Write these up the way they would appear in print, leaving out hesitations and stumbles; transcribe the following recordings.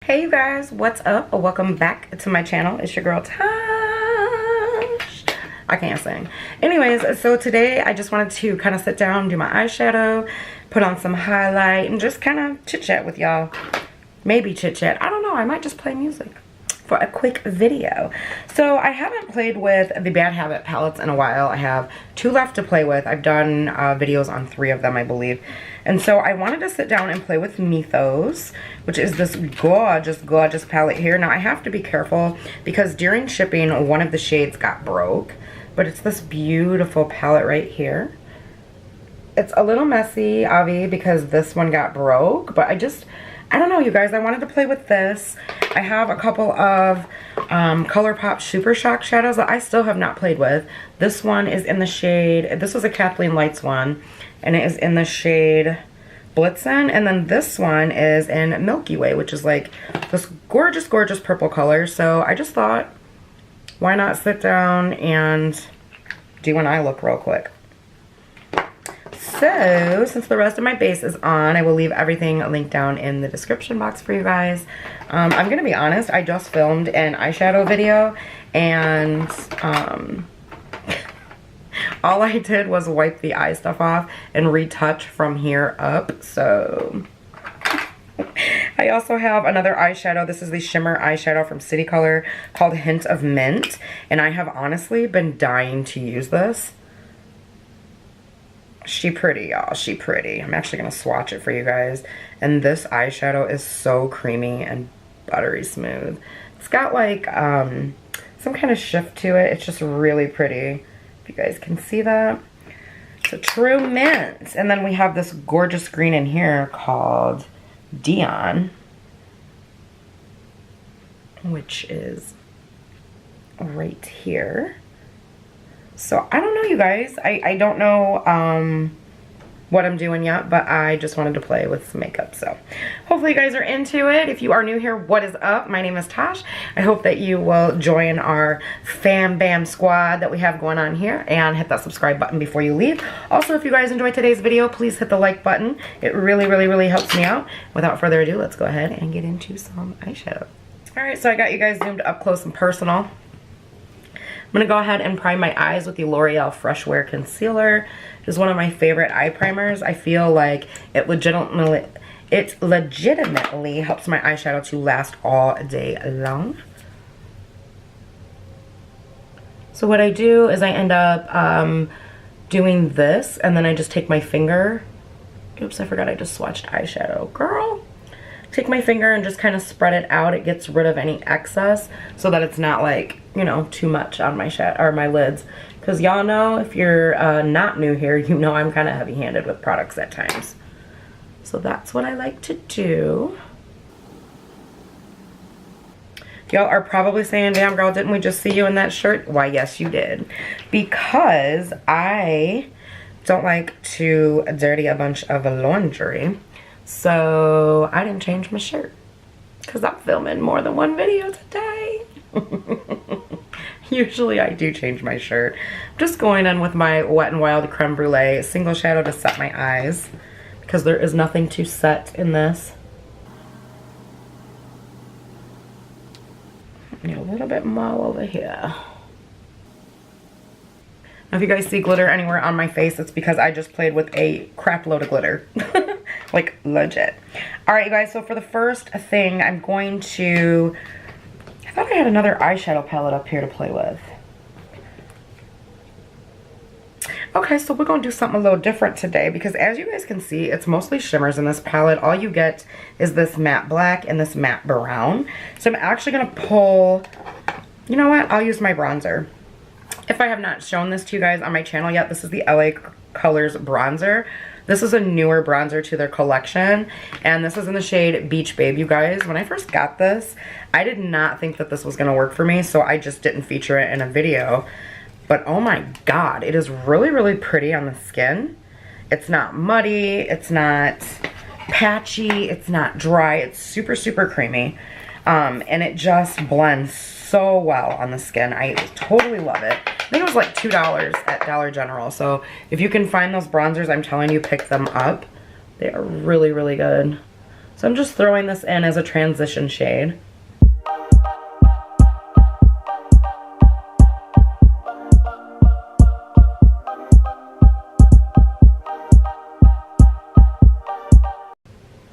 Hey you guys, what's up? Welcome back to my channel. It's your girl Tash. I can't sing. Anyways, so today I just wanted to kind of sit down, do my eyeshadow, put on some highlight, and just kind of chit chat with y'all. Maybe chit chat. I don't know. I might just play music for a quick video. So I haven't played with the Bad Habit palettes in a while. I have 2 left to play with. I've done videos on 3 of them, I believe. And so I wanted to sit down and play with Mythos, which is this gorgeous palette here. Now I have to be careful because during shipping, one of the shades got broke, but it's this beautiful palette right here. It's a little messy, Avi, because this one got broke, but I don't know, you guys. I wanted to play with this. I have a couple of ColourPop Super Shock shadows that I still have not played with. This one is in the shade, this was a Kathleen Lights one, and it is in the shade Blitzen. And then this one is in Milky Way, which is like this gorgeous purple color. So I just thought, why not sit down and do an eye look real quick. So, since the rest of my base is on, I will leave everything linked down in the description box for you guys. I'm going to be honest, I just filmed an eyeshadow video, and all I did was wipe the eye stuff off and retouch from here up. So, I also have another eyeshadow. This is the shimmer eyeshadow from City Color called Hint of Mint, and I have honestly been dying to use this. She pretty, y'all. She pretty. I'm actually going to swatch it for you guys. And this eyeshadow is so creamy and buttery smooth. It's got like some kind of shift to it. It's just really pretty. If you guys can see that. It's a true mint. And then we have this gorgeous green in here called Dion, which is right here. So, I don't know, you guys. I don't know what I'm doing yet, but I just wanted to play with some makeup. So, hopefully you guys are into it. If you are new here, what is up? My name is Tash. I hope that you will join our fam bam squad that we have going on here and hit that subscribe button before you leave. Also, if you guys enjoyed today's video, please hit the like button. It really helps me out. Without further ado, let's go ahead and get into some eyeshadow. Alright, so I got you guys zoomed up close and personal. I'm going to go ahead and prime my eyes with the L'Oreal Fresh Wear Concealer. It is one of my favorite eye primers. I feel like it legitimately helps my eyeshadow to last all day long. So what I do is I end up doing this, and then I just take my finger. Oops, I forgot I just swatched eyeshadow. Girl! Take my finger and just kind of spread it out. It gets rid of any excess so that it's not like, you know, too much on my my lids. Because y'all know, if you're not new here, you know I'm kind of heavy-handed with products at times. So that's what I like to do. Y'all are probably saying, damn girl, didn't we just see you in that shirt? Why, yes you did. Because I don't like to dirty a bunch of laundry. So I didn't change my shirt because I'm filming more than one video today. Usually I do change my shirt. I'm just going in with my Wet n Wild Creme Brulee single shadow to set my eyes because there is nothing to set in this. And a little bit more over here. Now if you guys see glitter anywhere on my face, it's because I just played with a crap load of glitter. Like, legit. Alright, you guys, so for the first thing, I'm going to... I thought I had another eyeshadow palette up here to play with. Okay, so we're going to do something a little different today because as you guys can see, it's mostly shimmers in this palette. All you get is this matte black and this matte brown. So I'm actually going to pull... You know what? I'll use my bronzer. If I have not shown this to you guys on my channel yet, this is the LA Colors bronzer. This is a newer bronzer to their collection, and this is in the shade Beach Babe, you guys. When I first got this, I did not think that this was going to work for me, so I just didn't feature it in a video. But oh my god, it is really pretty on the skin. It's not muddy, it's not patchy, it's not dry, it's super creamy. And it just blends so well on the skin. I totally love it. I think it was like $2 at Dollar General. So if you can find those bronzers, I'm telling you, pick them up. They are really good. So I'm just throwing this in as a transition shade.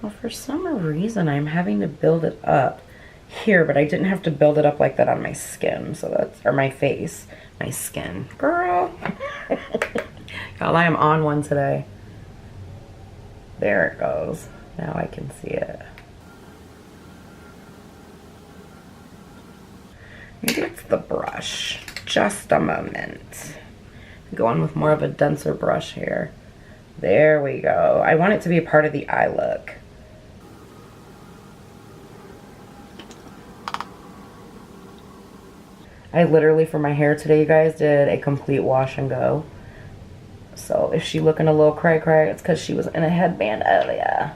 Well, for some reason I'm having to build it up here, but I didn't have to build it up like that on my skin. So that's, or my face, my skin. Girl. Y'all, I am on one today. There it goes. Now I can see it. Maybe it's the brush. Just a moment. Go on with more of a denser brush here. There we go. I want it to be a part of the eye look. I literally, for my hair today, you guys, did a complete wash and go. So if she looking a little cray-cray, it's because she was in a headband earlier.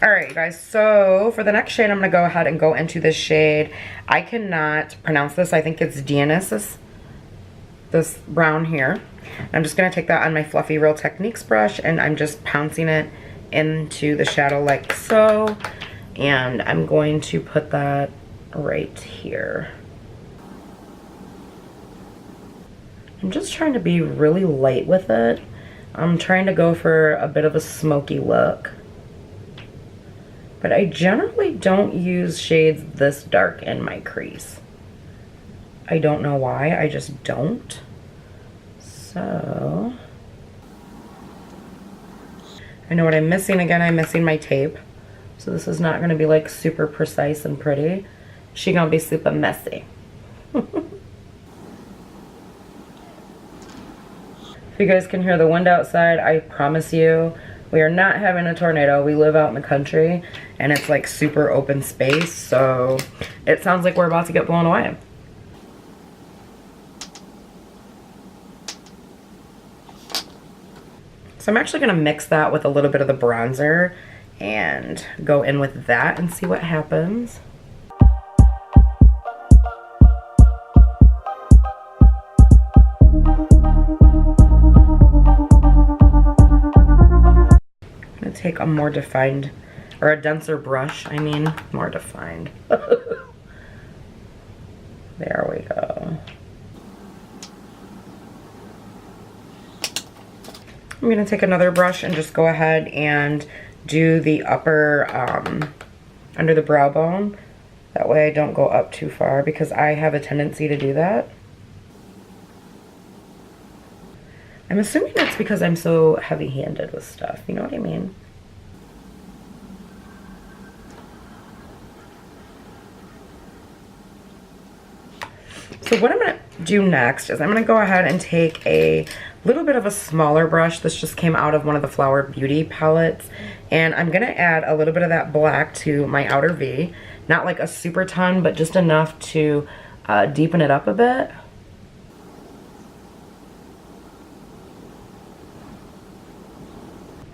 Alright, you guys, so for the next shade, I'm going to go ahead and go into this shade. I cannot pronounce this. I think it's Dionysus. This brown here. I'm just going to take that on my Fluffy Real Techniques brush, and I'm just pouncing it into the shadow like so. And I'm going to put that right here. I'm just trying to be really light with it. I'm trying to go for a bit of a smoky look. But I generally don't use shades this dark in my crease. I don't know why, I just don't. So, I know what I'm missing again. I'm missing my tape. So this is not going to be like super precise and pretty. She gonna be super messy. If you guys can hear the wind outside, I promise you, we are not having a tornado. We live out in the country, and it's like super open space, so it sounds like we're about to get blown away. So I'm actually gonna mix that with a little bit of the bronzer and go in with that and see what happens. Take a more defined, or a denser brush, I mean, more defined. There we go. I'm going to take another brush and just go ahead and do the upper, under the brow bone. That way I don't go up too far, because I have a tendency to do that. I'm assuming that's because I'm so heavy-handed with stuff, you know what I mean? So what I'm going to do next is I'm going to go ahead and take a little bit of a smaller brush. This just came out of one of the Flower Beauty palettes. And I'm going to add a little bit of that black to my outer V. Not like a super ton, but just enough to deepen it up a bit.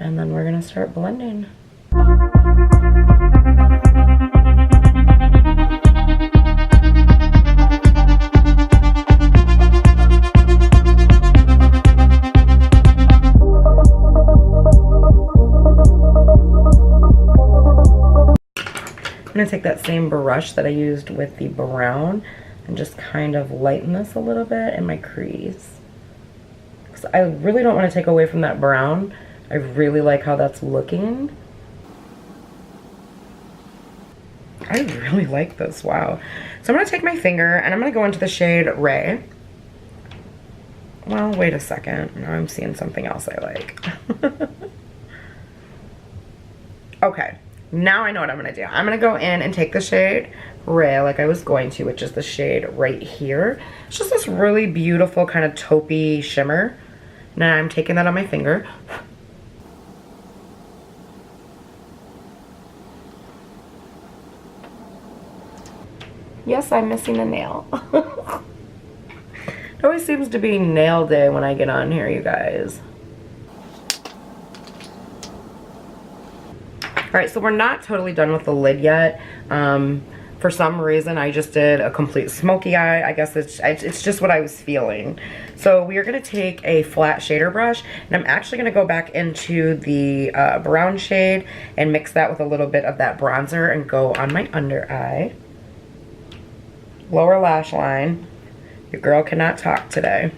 And then we're going to start blending. I'm going to take that same brush that I used with the brown and just kind of lighten this a little bit in my crease. Because I really don't want to take away from that brown. I really like how that's looking. I really like this, wow. So I'm going to take my finger and I'm going to go into the shade Ray. Well, wait a second. Now I'm seeing something else I like. Okay. Now I know what I'm going to do. I'm going to go in and take the shade Ray like I was going to, which is the shade right here. It's just this really beautiful kind of taupey shimmer. Now I'm taking that on my finger. Yes, I'm missing a nail. It always seems to be nail day when I get on here, you guys. Alright, so we're not totally done with the lid yet. For some reason, I just did a complete smoky eye. I guess it's just what I was feeling. So we are going to take a flat shader brush, and I'm actually going to go back into the brown shade and mix that with a little bit of that bronzer and go on my under eye. Lower lash line. Your girl cannot talk today.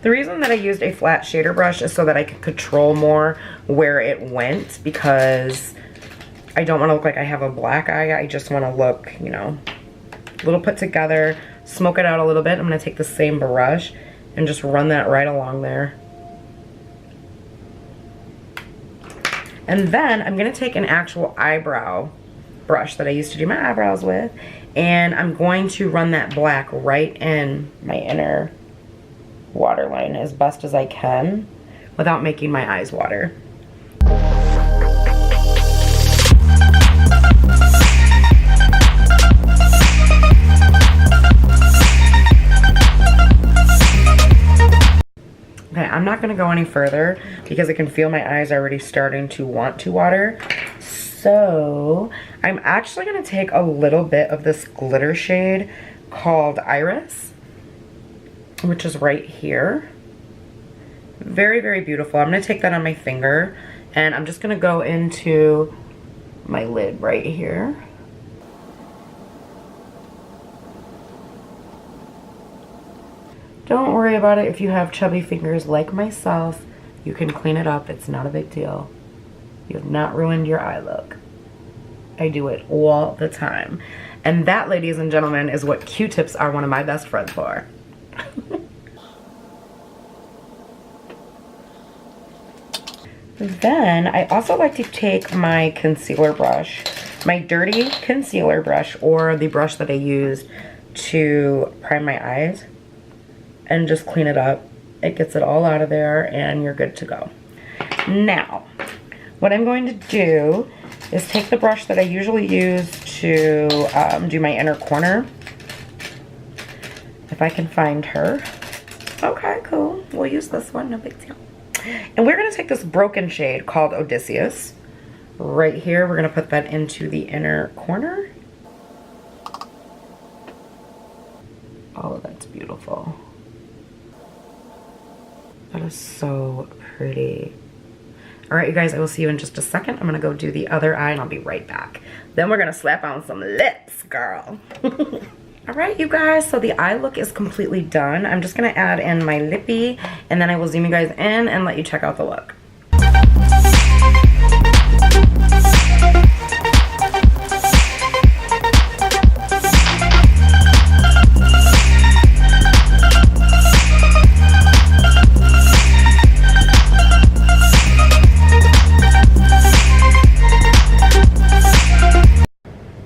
The reason that I used a flat shader brush is so that I could control more where it went, because I don't want to look like I have a black eye. I just want to look, you know, a little put together, smoke it out a little bit. I'm going to take the same brush and just run that right along there. And then I'm going to take an actual eyebrow brush that I used to do my eyebrows with, and I'm going to run that black right in my inner waterline as best as I can without making my eyes water. Okay, I'm not gonna go any further because I can feel my eyes already starting to want to water. So I'm actually gonna take a little bit of this glitter shade called Iris, which is right here. Very, very beautiful. I'm gonna take that on my finger, and I'm just gonna go into my lid right here. Don't worry about it if you have chubby fingers like myself. You can clean it up. It's not a big deal. You have not ruined your eye look. I do it all the time. And that, ladies and gentlemen, is what Q-tips are one of my best friends for. Then I also like to take my concealer brush, my dirty concealer brush, or the brush that I used to prime my eyes, and just clean it up. It gets it all out of there and you're good to go. Now, what I'm going to do is take the brush that I usually use to do my inner corner. If I can find her. Okay, cool. We'll use this one, no big deal. And we're gonna take this broken shade called Odysseus. Right here, we're gonna put that into the inner corner. Oh, that's beautiful. That is so pretty. All right, you guys, I will see you in just a second. I'm gonna go do the other eye and I'll be right back. Then we're gonna slap on some lips, girl. All right, you guys, so the eye look is completely done. I'm just gonna add in my lippy, and then I will zoom you guys in and let you check out the look.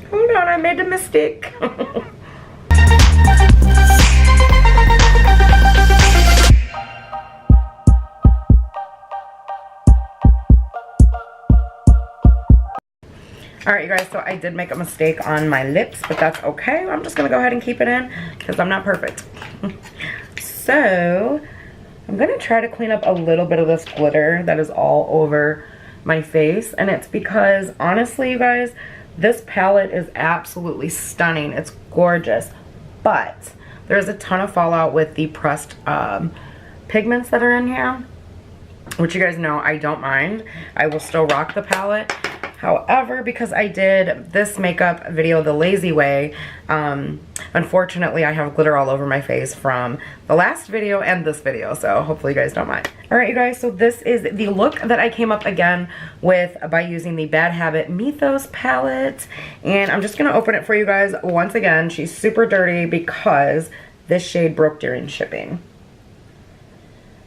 Hold on, I made a mistake. Alright, you guys, so I did make a mistake on my lips, but that's okay. I'm just going to go ahead and keep it in because I'm not perfect. So, I'm going to try to clean up a little bit of this glitter that is all over my face. And it's because, honestly, you guys, this palette is absolutely stunning. It's gorgeous. But there's a ton of fallout with the pressed pigments that are in here, which you guys know I don't mind. I will still rock the palette. However, because I did this makeup video the lazy way, unfortunately I have glitter all over my face from the last video and this video, so hopefully you guys don't mind. Alright, you guys, so this is the look that I came up again with by using the Bad Habit Mythos palette, and I'm just going to open it for you guys once again. She's super dirty because this shade broke during shipping.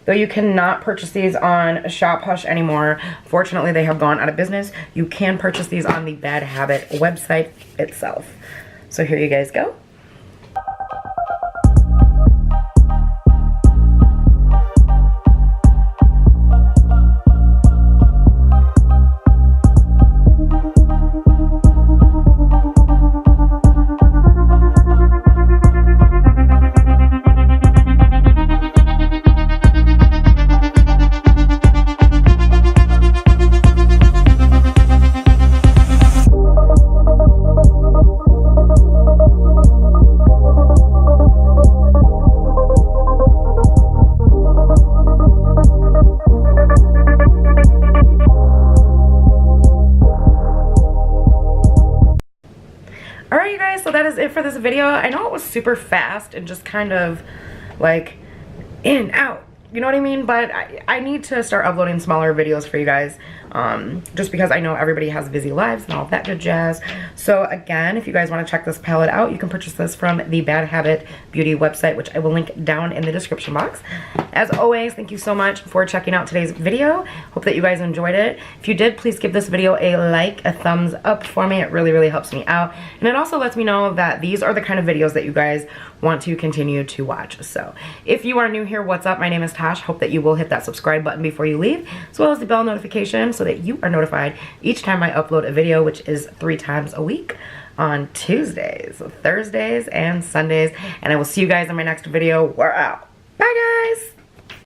Though you cannot purchase these on Shop Hush anymore. Fortunately, they have gone out of business. You can purchase these on the Bad Habit website itself. So here you guys go. video. I know it was super fast and just kind of like in, out. You know what I mean? But I need to start uploading smaller videos for you guys, just because I know everybody has busy lives and all that good jazz. So again, if you guys want to check this palette out, you can purchase this from the Bad Habit Beauty website, which I will link down in the description box. As always, thank you so much for checking out today's video. Hope that you guys enjoyed it. If you did, please give this video a like, a thumbs up for me. It really, really helps me out. And it also lets me know that these are the kind of videos that you guys want to continue to watch. So if you are new here, what's up? My name is Tash. Hope that you will hit that subscribe button before you leave, as well as the bell notification so that you are notified each time I upload a video, which is 3 times a week on Tuesdays, Thursdays, and Sundays. And I will see you guys in my next video. We're out. Bye, guys.